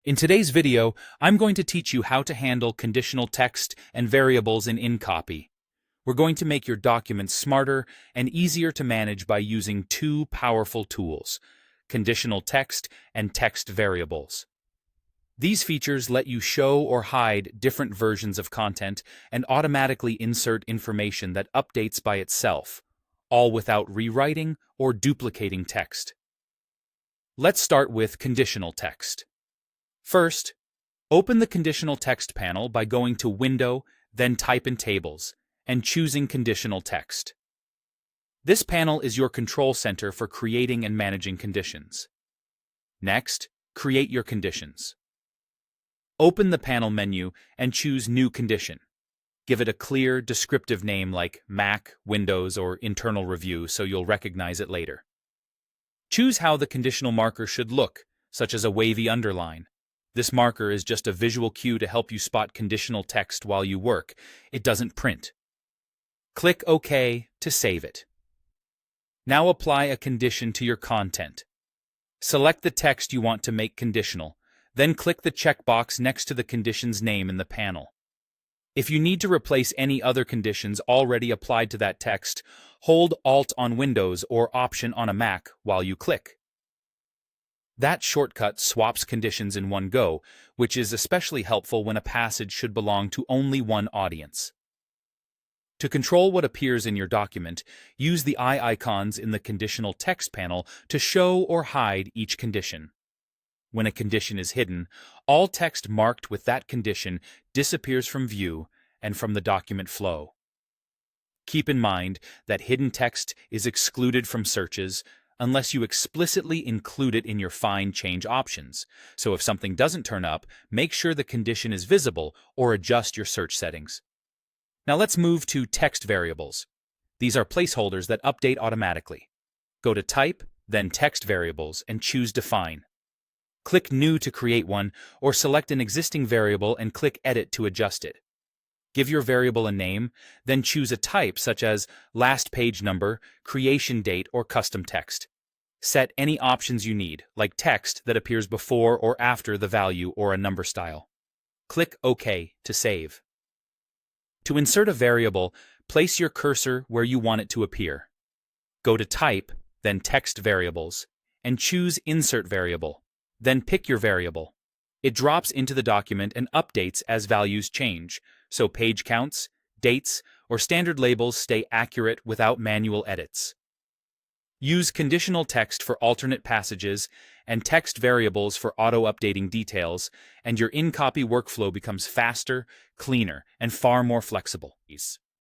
In today's video, I'm going to teach you how to handle conditional text and variables in InCopy. We're going to make your documents smarter and easier to manage by using two powerful tools, conditional text and text variables. These features let you show or hide different versions of content and automatically insert information that updates by itself, all without rewriting or duplicating text. Let's start with conditional text. First, open the Conditional Text panel by going to Window, then type in Tables, and choosing Conditional Text. This panel is your control center for creating and managing conditions. Next, create your conditions. Open the panel menu and choose New Condition. Give it a clear, descriptive name like Mac, Windows, or Internal Review so you'll recognize it later. Choose how the conditional marker should look, such as a wavy underline. This marker is just a visual cue to help you spot conditional text while you work. It doesn't print. Click OK to save it. Now apply a condition to your content. Select the text you want to make conditional, then click the checkbox next to the condition's name in the panel. If you need to replace any other conditions already applied to that text, hold Alt on Windows or Option on a Mac while you click. That shortcut swaps conditions in one go, which is especially helpful when a passage should belong to only one audience. To control what appears in your document, use the eye icons in the Conditional Text panel to show or hide each condition. When a condition is hidden, all text marked with that condition disappears from view and from the document flow. Keep in mind that hidden text is excluded from searches unless you explicitly include it in your Find Change options. So if something doesn't turn up, make sure the condition is visible or adjust your search settings. Now let's move to text variables. These are placeholders that update automatically. Go to Type, then Text Variables, and choose Define. Click New to create one, or select an existing variable and click Edit to adjust it. Give your variable a name, then choose a type such as last page number, creation date, or custom text. Set any options you need, like text that appears before or after the value or a number style. Click OK to save. To insert a variable, place your cursor where you want it to appear. Go to Type, then Text Variables, and choose Insert Variable. Then pick your variable. It drops into the document and updates as values change, so page counts, dates, or standard labels stay accurate without manual edits. Use conditional text for alternate passages and text variables for auto-updating details, and your InCopy workflow becomes faster, cleaner, and far more flexible.